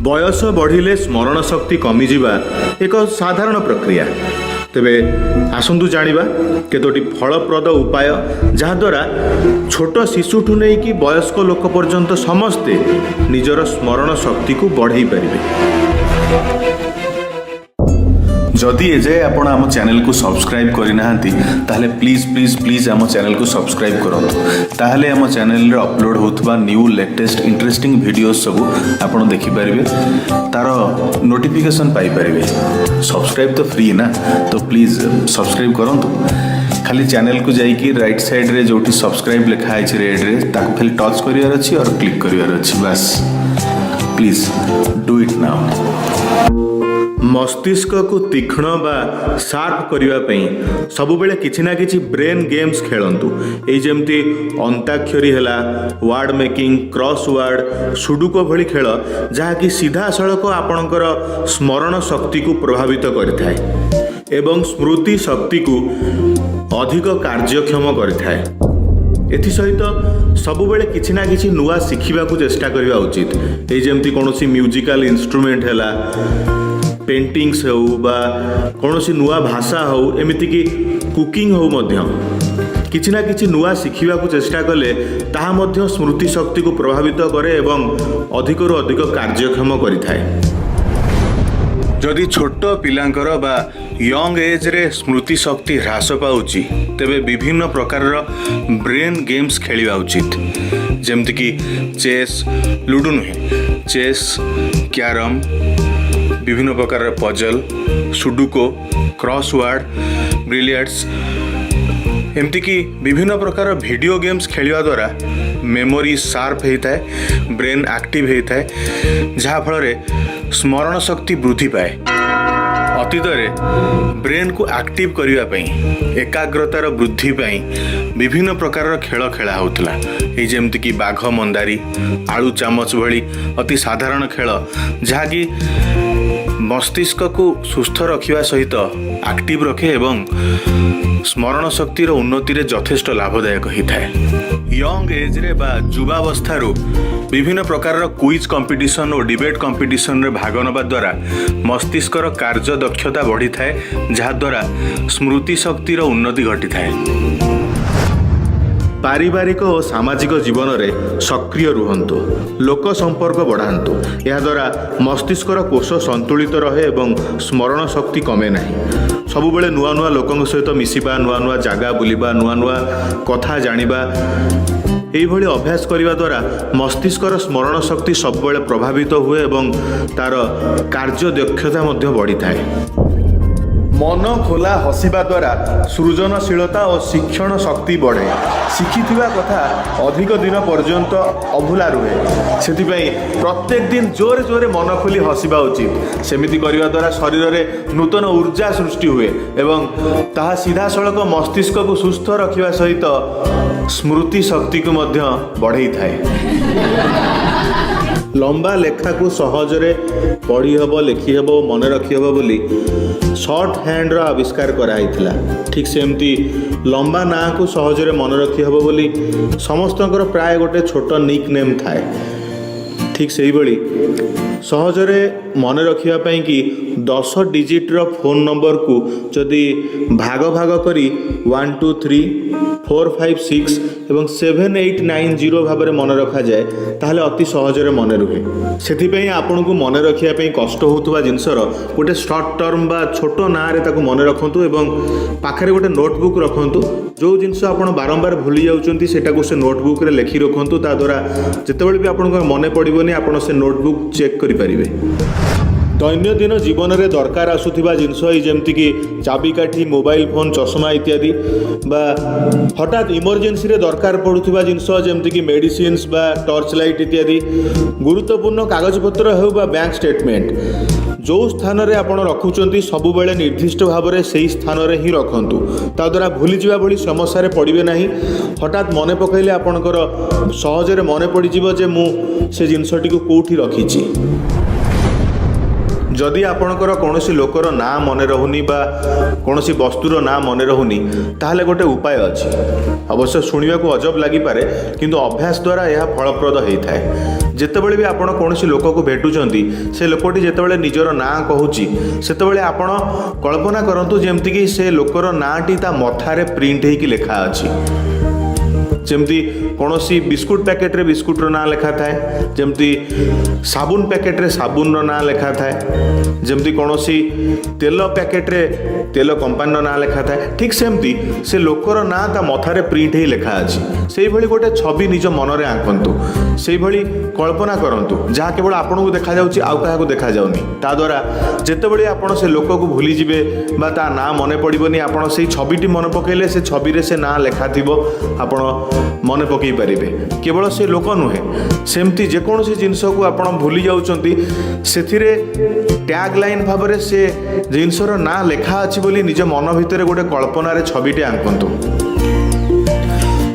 बयस बढ़िले स्मरण शक्ति कमिजिबा एक साधारण प्रक्रिया। तेबे आसंतु जानिबा केतोटी फलप्रद उपाय जहाद्वारा छोट शिशुठू नहीं कि वयस्क लोक पर्यंत समस्ते निजर स्मरण शक्ति को बढ़ाई पारिबे। जदि एजाए आपण आम चैनल को सब्सक्राइब करना ताहले प्लीज प्लीज प्लीज आम चैनल को सब्सक्राइब करूँ ताहले आम चैनल रे अपलोड होथबा न्यू लेटेस्ट इंटरेस्टिंग वीडियोस सब आपण देखि पारिबे, तार नोटिफिकेशन पाई पारिबे। सब्सक्राइब तो फ्री ना, तो प्लीज सब्सक्राइब करंतु। खाली चैनल को जाइए राइट साइड रे जोटी सब्सक्राइब लिखा है रेड रे ताको खाली टच करिवार अछि और क्लिक करिवार अछि बस। Please do it now. मस्तिष्क को तीक्ष्ण बा शार्प करने सबुबले किछि ना किछि ब्रेन गेम्स खेलंतु। एई जेमती अंताक्षरी हैला, ward making, cross ward, sudoku भली खेल जहाँकि सीधा सड़क आपणकर स्मरण शक्ति को प्रभावित करिथाए एवं स्मृति शक्ति को अधिक कार्यक्षम करिथाए। एथि सहित सबुबले किछि ना किछि नुआ शिखिबा को चेष्टा करबा उचित। एई जेमती कोनोसी म्यूजिकल इंस्ट्रूमेंट हैला, पेंटिंग्स हो बा कौन नुआ भाषा हो, एमती कि कुकिंग हो मध्य किछि ना किछि नुआ शिखिबा को चेष्टा कले ताहा मध्य स्मृति शक्ति को प्रभावित करे एवं अधिकरु अधिक कार्यक्षम करिथाए। जदि छोट पिलांकर बा यंग एज रे स्मृति शक्ति ह्रास पाउची तेबे विभिन्न प्रकार ब्रेन गेम्स खेलिबा उचित। जेमति कि चेस, लूडो नुहे, चेस, कैरम, विभिन्न प्रकार पजल, सुडुको, क्रॉसवर्ड, ब्रिलियंट्स, एमती कि विभिन्न प्रकार वीडियो गेम्स खेलिया द्वारा मेमोरी शार्प होता है, ब्रेन एक्टिव होता है, जहाँ फल स्मरण शक्ति वृद्धि पाए। अतीत ब्रेन को एक्टिव करने एकाग्रतार वृद्धि विभिन्न प्रकार खेल खेला होता। ये जेमती कि बाघ मंदारी, आलू चामच भली अति साधारण खेल जहाँकि मस्तिष्क को सुस्थ रखिबा सहित एक्टिव रखे एवं स्मरण शक्तिर उन्नति रे यथेष्ट लाभदायक होता है। यंग एज रे बा युवावस्थारू विभिन्न प्रकार क्विज कंपटीशन और डिबेट कंपटीशन रे भाग नबा द्वारा मस्तिष्कर कार्य दक्षता बढ़ी थाए, जहा द्वारा स्मृति शक्तिर उन्नति घटी थाए। पारिवारिक और सामाजिक जीवन में सक्रिय रुहंतु, लोक संपर्क बढ़ातु। यह द्वारा मस्तिष्कर कोष संतुलित रहे एवं स्मरण शक्ति कमे नहीं। सबुबले नुआ नुआ लोकों सहित मिसिबा, नुआ नुआ जगह बुलिबा, नुआ नुआ कथा जानिबा, एइभଳି अभ्यास करिबा द्वारा मस्तिष्कर स्मरण शक्ति सबुबले प्रभावित हुए एवं तार कार्य दक्षता मध्य बढ़ी थाए। मन खोला हसिबा द्वारा सृजनशीलता और शिक्षण शक्ति बढ़े। शिखिथिबा कथा अधिक दिन पर्यंत अभुला रुहे। सेथिपाई प्रत्येक दिन जोरे जोरे मन खोली हसिबा उचित। सेमिति करिबा द्वारा शरीर में नूतन ऊर्जा सृष्टि हुए एवं ताहा सीधा सड़क मस्तिष्क को सुस्थ रखिबा सहित स्मृति शक्ति को मध्य बढ़ाई थाए। लंबा लेखा को सहजरे पढ़ी हब, लिखी हब, मन रखी हब बोली शॉर्ट हैंड रा आविष्कार कराइथिला। ठीक सेमती लंबा ना को सहजरे मन रखी हब बोली समस्तंकर प्राय गोटे छोट निक नेम थाए। ठीक सेही भली सहजरे मन रखिया पई कि 10 डिजिट रो फोन नंबर को जदि भाग भाग करी 1 2 3 4 5 6 एवं 7 8 9 0 भाव में मन रखा जाए ताहले अति सहजरे मन रुहे। सेथिपई आपन को मन रखिया पई कष्ट होतुवा जिनसर गोटे शॉर्ट टर्म बा छोटो ना रे ताको मन रखंतु एवं पाखरे गोटे नोटबुक रखंतु। जो जिनस आपन बारंबार भूली जाउचंती सेटा को से नोटबुक रे लेखि रखंतु। ता द्वारा जेतेबेले भी आपन को मन पड़िबोनी आपन से नोटबुक चेक करि परिबे। दैनंदिन जीवन में दरकार आसुथिबा जिनस जेमती कि चाबिकाठी, मोबाइल फोन, चश्मा इत्यादि बा हठात इमरजेंसी रे दरकार पड़ुथिबा जिनस जेमती कि मेडिसिन्स बा टॉर्च लाइट इत्यादि, गुरुत्वपूर्ण कागजपत्र हो बा बैंक स्टेटमेंट जो स्थान रे आपण रखुचंती सबुबेले निर्दिष्ट भाव में सही स्थान रे ही रखंतु। ता द्वारा भूली जिबा भली समस्या रे पड़िबे नाही। हठात मने पकाइले आपणकर सहजरे मने पड़िजिबो जे मु से जिनसटी को कोठी रखिछि। जदि आपणकर कौन लोकर ना मन रहुनी बा कौन वस्तुर ना मन रहुनी ताहले गोटे उपाय अच्छी। अवश्य शुणा को अजब लगिपे किंतु अभ्यास द्वारा यह फलप्रद होता है। जितेबले भी आपण कौन लोक को भेटुंट से लोकटी जितेबाला निजर ना कहूँ से आपण कल्पना करतु जमती से लोकर नाटी ता मथारे प्रिंट होगी लिखा अच्छी। जमती कौन बिस्कुट पैकेट रे बिस्कुट ना लिखा थाए, जमती साबुन पैकेट रे साबुन ना लिखा थाए, जमती कौन तेल पैकेट रे तेल कंपानी ना लिखा थाए, ठीक सेमती से लोकर ना ता मथारे प्रिंट ही लिखा अच्छी। से भली गोटे छवि निज मनरे आंकतु, से भली कल्पना करंतु जहाँ केवल आपन को देखा जाउची आउ काहा को देखा जाउनी। ता द्वारा जेतेबेले आपण से लोक को भूली जिवे बा ता ना मने पड़िबनी, आपण से छविटी मन पकेले से छवि रे से ना लेखा थिबो आपण मन पकई पारिबे। केवल से लोक नुहे सेमती जेकोसी जिनस को आपण भूली जाउचंती सेथिरे टैग लाइन भाव से जिनसर ना लेखा अच्छी बोली निज मन भितर गोटे कल्पना रे छविटे आंकतु।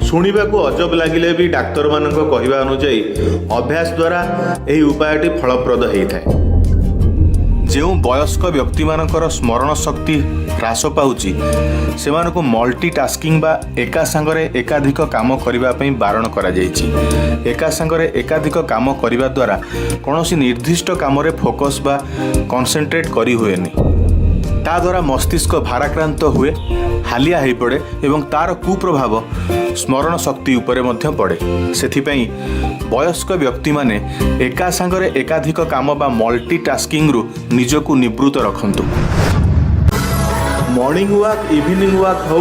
शुणा को अजब लगिले भी डाक्तर मान कहवा अनुजाई अभ्यास द्वारा यही उपायटी फलप्रद होता है। जो वयस्क व्यक्ति मानकर स्मरण शक्ति ह्रास पाउची सेमान को मल्टीटास्किंग बा एका संगरे एकाधिक काम करने बारण करा जायछि। एका संगरे एकाधिक काम करने द्वारा कौनसी निर्दिष्ट काम रे फोकस बा कॉन्सेंट्रेट करी हुएनी। ता द्वारा मस्तिष्क भाराक्रांत हुए, हालिया हो पड़े एवं तार कुप्रभाव स्मरण शक्ति उपरे मध्य पड़े। सेथिपई वयस्क व्यक्ति माने एका संगरे एकाधिक काम बा मल्टीटास्किंग रु निजकु निवृत्त रखंतु। मॉर्निंग वॉक, इवनिंग वॉक हो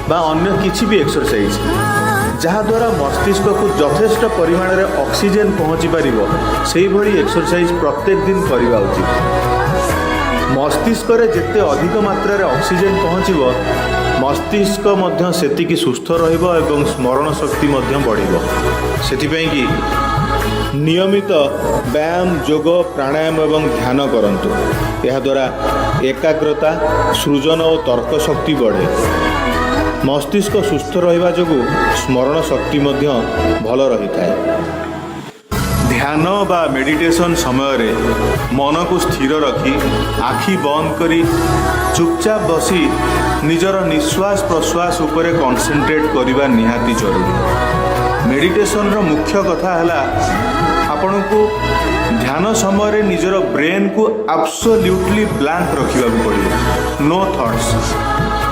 बा अन्य किछि भी एक्सरसाइज जहाँ द्वारा मस्तिष्क को यथेष्ट परिमाण रे ऑक्सीजन पहुँची पारिबो सेही भली एक्सरसाइज प्रत्येक दिन करबा उचित। मस्तिष्क रे जिते अधिक मात्रा रे ऑक्सीजन पहुँचब मस्तिष्क मध्य सेतिकी सुस्थ रहिबो एवं स्मरण शक्ति मध्य बढ़िबो। सेथिपई कि नियमित व्यायाम, योग, प्राणायाम एवं ध्यान करंतु। यह द्वारा एकाग्रता, सृजन और तर्क शक्ति बढ़े। मस्तिष्क सुस्थ रहिबा जोगु स्मरण शक्ति मध्य भल रही थाए। ध्यान बा मेडिटेशन समय रे मन को स्थिर रखी आखि बंद करी चुपचाप बसी निजर निश्वास प्रश्वास उपरे कॉन्सेंट्रेट करिबा निहाती जरूरी। मेडिटेशन रो मुख्य कथा हला आपण को ध्यान समय रे निजर ब्रेन को एब्सोल्युटली ब्लैंक रखिबा पड़िबो। नो थॉट्स,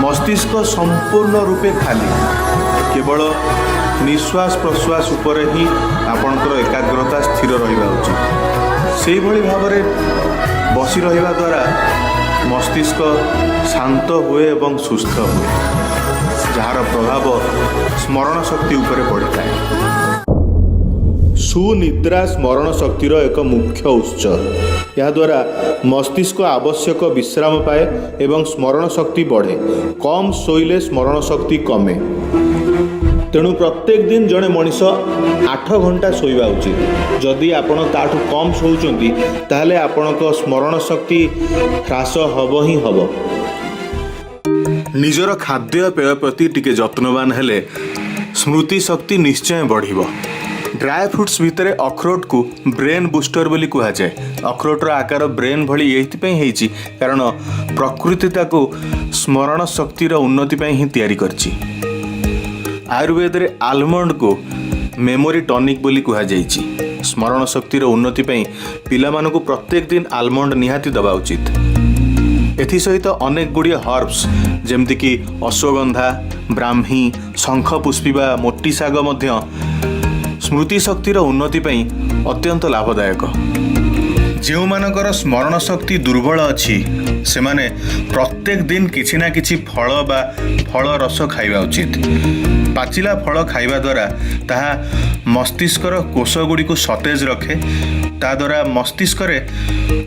मस्तिष्क संपूर्ण रूपे खाली, केवल निश्वास प्रश्वास उपरे ही आपणकर एकाग्रता स्थिर रहिबा उचित। सेही भली भाबरे बसी रहिबा द्वारा मस्तिष्क शांत हुए एवं सुस्थ हुए, जार प्रभाव स्मरण शक्ति उपरे पड़िଥାଏ। सुनिद्रा स्मरण शक्तिर एक मुख्य उत्स। यह द्वारा मस्तिष्क आवश्यक विश्राम पाए एवं स्मरण शक्ति बढ़े। कम शोइले स्मरण शक्ति कमे। तेणु प्रत्येक दिन जड़े मनीष 8 घंटा शोइबा उचित। जदि आपण ताठू कम शोउचंती ताहले आपणक स्मरण शक्ति ह्रास हब ही हब। निजर खाद्य पेय प्रति टिके जत्नवान हेले स्मृति शक्ति निश्चय बढ़िबो। ड्राई फ्रुट्स भितर अखरोट को ब्रेन बूस्टर बोली कहा जाए। अखरोटर आकार ब्रेन भली एइथिपई हेइची कारण प्रकृति ताको स्मरण शक्तिर उन्नति पई ही तैयारी करची। आयुर्वेद रे आलमंड को मेमोरी टॉनिक बोली कहा जाइछि। स्मरण शक्तिर उन्नति पई पिला मानको प्रत्येक दिन आलमंड निहाती दबा उचित। एथि सहित अनेक गुड़िए हर्ब्स जेमति कि अश्वगंधा, ब्राह्मी, शंख पुष्पिबा, मोटी शाग मध्य स्मृति शक्तिर उन्नति पई अत्यंत लाभदायक। जो मानकर स्मरण शक्ति दुर्बल अच्छी से माने प्रत्येक दिन किछि ना किछि फल बा फल रस खाइबा उचित। पाचिला फल खाइबा द्वारा ताहा मस्तिष्कर कोष गुड़ी को सतेज रखे। ता द्वारा मस्तिष्क रे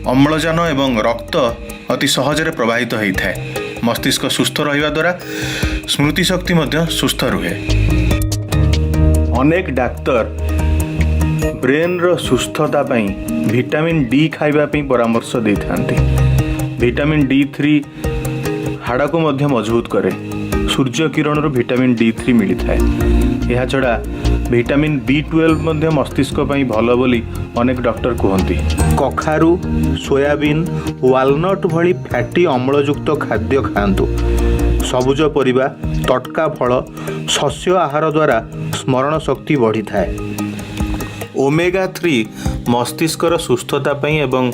अम्लजान एवं रक्त अति सहजरे प्रवाहित होता है। मस्तिष्क सुस्थ रहिबा द्वारा स्मृति शक्ति मध्य सुस्थ रुहे। अनेक डाक्तर ब्रेन रो सुस्थता पई विटामिन डी खाइबा पई परामर्श देथांती। विटामिन D3 हाड़ को मध्य मजबूत करे, ସୂର୍ଯ୍ୟ କିରଣରୁ ଭିଟାମିନ୍ D3 ମିଳିଥାଏ। ଏହାଛଡ଼ା ଭିଟାମିନ୍ B12 ମଧ୍ୟ ମସ୍ତିଷ୍କ ପାଇଁ ଭଲ ବୋଲି ଅନେକ ଡକ୍ଟର କୁହନ୍ତି। କଖାରୁ, ସୋୟାବିନ୍, ୱାଲନଟ୍ ଭଳି ଫ୍ୟାଟି ଅମ୍ଳଯୁକ୍ତ ଖାଦ୍ୟ ଖାଆନ୍ତୁ। ସବୁଜ ପରିବା, ତଟକା ଫଳ, ଶସ୍ୟ ଆହାର ଦ୍ୱାରା ସ୍ମରଣ ଶକ୍ତି ବଢ଼ିଥାଏ। ଓମେଗା 3 ମସ୍ତିଷ୍କର ସୁସ୍ଥତା ପାଇଁ ଏବଂ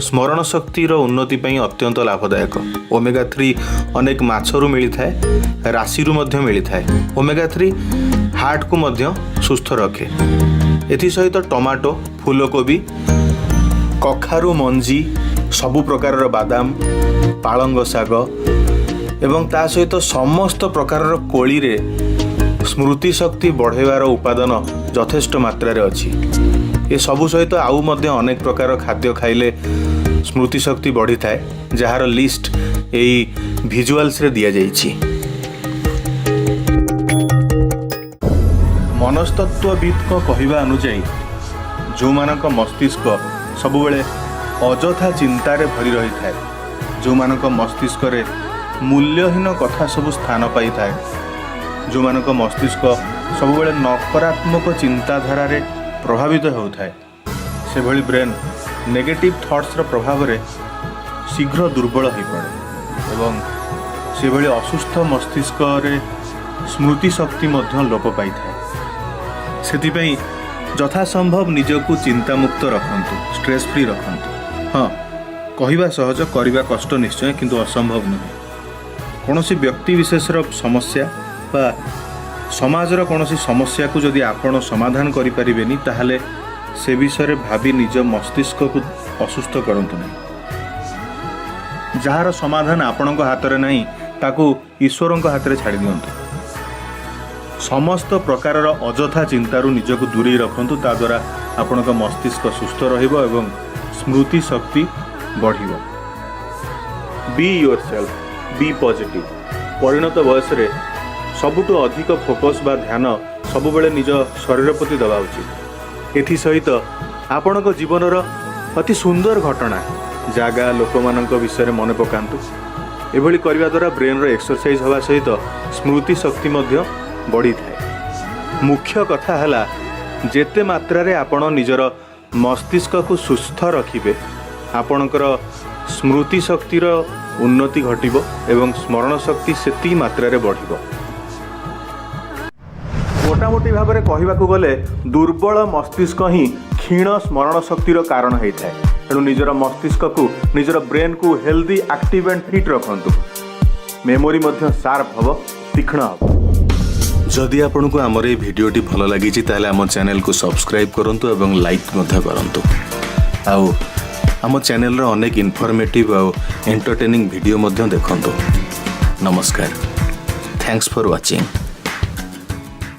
ସ୍ମରଣ ଶକ୍ତିର ଉନ୍ନତି ପାଇଁ ଅତ୍ୟନ୍ତ ଲାଭଦାୟକ। ଓମେଗା 3 ଅନେକ ମାଛରୁ ମିଳିଥାଏ, ରାଶିରୁ ମଧ୍ୟ ମିଳିଥାଏ। ଓମେଗା 3 ହାର୍ଟକୁ ମଧ୍ୟ ସୁସ୍ଥ ରଖେ। ଏଥିସହିତ ଟମାଟୋ, ଫୁଲକୋବି, କଖାରୁ ମଞ୍ଜି, ସବୁ ପ୍ରକାରର ବାଦାମ, ପାଳଙ୍ଗ ଶାଗ ଏବଂ ତା ସହିତ ସମସ୍ତ ପ୍ରକାରର କୋଳିରେ ସ୍ମୃତି ଶକ୍ତି ବଢ଼ାଇବାର ଉପାଦାନ ଯଥେଷ୍ଟ ମାତ୍ରାରେ ଅଛି। ଏସବୁ ସହିତ ଆଉ ମଧ୍ୟ ଅନେକ ପ୍ରକାର ଖାଦ୍ୟ ଖାଇଲେ ସ୍ମୃତି ଶକ୍ତି ବଢ଼ିଥାଏ, ଯାହାର ଲିଷ୍ଟ ଏହି ଭିଜୁଆଲ୍ସରେ ଦିଆଯାଇଛି। ମନସ୍ତତ୍ତ୍ୱବିତ୍ଙ୍କ କହିବା ଅନୁଯାୟୀ ଯେଉଁମାନଙ୍କ ମସ୍ତିଷ୍କ ସବୁବେଳେ ଅଯଥା ଚିନ୍ତାରେ ଭରି ରହିଥାଏ, ଯେଉଁମାନଙ୍କ ମସ୍ତିଷ୍କରେ ମୂଲ୍ୟହୀନ କଥା ସବୁ ସ୍ଥାନ ପାଇଥାଏ, ଯେଉଁମାନଙ୍କ ମସ୍ତିଷ୍କ ସବୁବେଳେ ନକାରାତ୍ମକ ଚିନ୍ତାଧାରାରେ ପ୍ରଭାବିତ ହେଉଥାଏ, ସେଭଳି ବ୍ରେନ୍ ନେଗେଟିଭ୍ ଥଟ୍ସର ପ୍ରଭାବରେ ଶୀଘ୍ର ଦୁର୍ବଳ ହୋଇପଡ଼େ ଏବଂ ସେଭଳି ଅସୁସ୍ଥ ମସ୍ତିଷ୍କରେ ସ୍ମୃତି ଶକ୍ତି ମଧ୍ୟ ଲୋପ ପାଇଥାଏ। ସେଥିପାଇଁ ଯଥାସମ୍ଭବ ନିଜକୁ ଚିନ୍ତାମୁକ୍ତ ରଖନ୍ତୁ, ଷ୍ଟ୍ରେସ୍ ଫ୍ରି ରଖନ୍ତୁ। ହଁ, କହିବା ସହଜ, କରିବା କଷ୍ଟ ନିଶ୍ଚୟ, କିନ୍ତୁ ଅସମ୍ଭବ ନୁହେଁ। କୌଣସି ବ୍ୟକ୍ତି ବିଶେଷର ସମସ୍ୟା ବା ସମାଜର କୌଣସି ସମସ୍ୟାକୁ ଯଦି ଆପଣ ସମାଧାନ କରିପାରିବେନି, ତାହେଲେ ସେ ବିଷୟରେ ଭାବି ନିଜ ମସ୍ତିଷ୍କକୁ ଅସୁସ୍ଥ କରନ୍ତୁ ନାହିଁ। ଯାହାର ସମାଧାନ ଆପଣଙ୍କ ହାତରେ ନାହିଁ, ତାକୁ ଈଶ୍ୱରଙ୍କ ହାତରେ ଛାଡ଼ି ଦିଅନ୍ତୁ। ସମସ୍ତ ପ୍ରକାରର ଅଯଥା ଚିନ୍ତାରୁ ନିଜକୁ ଦୂରେଇ ରଖନ୍ତୁ। ତାଦ୍ୱାରା ଆପଣଙ୍କ ମସ୍ତିଷ୍କ ସୁସ୍ଥ ରହିବ ଏବଂ ସ୍ମୃତି ଶକ୍ତି ବଢ଼ିବ। ବି ୟୋର୍ ସେଲ୍ଫ, ବି ପଜିଟିଭ୍। ପରିଣତ ବୟସରେ ସବୁଠୁ ଅଧିକ ଫୋକସ୍ ବା ଧ୍ୟାନ ସବୁବେଳେ ନିଜ ଶରୀର ପ୍ରତି ଦେବା ଉଚିତ। ଏଥିସହିତ ଆପଣଙ୍କ ଜୀବନର ଅତି ସୁନ୍ଦର ଘଟଣା, ଜାଗା, ଲୋକମାନଙ୍କ ବିଷୟରେ ମନେ ପକାନ୍ତୁ। ଏଭଳି କରିବା ଦ୍ୱାରା ବ୍ରେନ୍ର ଏକ୍ସରସାଇଜ୍ ହେବା ସହିତ ସ୍ମୃତି ଶକ୍ତି ମଧ୍ୟ ବଢ଼ିଥାଏ। ମୁଖ୍ୟ କଥା ହେଲା, ଯେତେ ମାତ୍ରାରେ ଆପଣ ନିଜର ମସ୍ତିଷ୍କକୁ ସୁସ୍ଥ ରଖିବେ, ଆପଣଙ୍କର ସ୍ମୃତି ଶକ୍ତିର ଉନ୍ନତି ଘଟିବ ଏବଂ ସ୍ମରଣ ଶକ୍ତି ସେତିକି ମାତ୍ରାରେ ବଢ଼ିବ। ମୋଟାମୋଟି ଭାବରେ କହିବାକୁ ଗଲେ ଦୁର୍ବଳ ମସ୍ତିଷ୍କ ହିଁ କ୍ଷୀଣ ସ୍ମରଣ ଶକ୍ତିର କାରଣ ହୋଇଥାଏ। ତେଣୁ ନିଜର ମସ୍ତିଷ୍କକୁ, ନିଜର ବ୍ରେନ୍କୁ ହେଲ୍ଦି, ଆକ୍ଟିଭ୍ ଆଣ୍ଡ ଫିଟ୍ ରଖନ୍ତୁ। ମେମୋରି ମଧ୍ୟ ସାର୍ପ ହେବ, ତୀକ୍ଷ୍ଣ ହେବ। ଯଦି ଆପଣଙ୍କୁ ଆମର এই ଭିଡ଼ିଓଟି ଭଲ ଲାଗିଛି ତାହେଲେ ଆମ ଚ୍ୟାନେଲକୁ ସବସ୍କ୍ରାଇବ୍ କରନ୍ତୁ ଏବଂ ଲାଇକ୍ ମଧ୍ୟ କରନ୍ତୁ। ଆଉ ଆମ ଚ୍ୟାନେଲର ଅନେକ ଇନଫର୍ମେଟିଭ୍ ଆଉ ଏଣ୍ଟରଟେନିଂ ଭିଡ଼ିଓ ମଧ୍ୟ ଦେଖନ୍ତୁ। ନମସ୍କାର। Thanks for watching.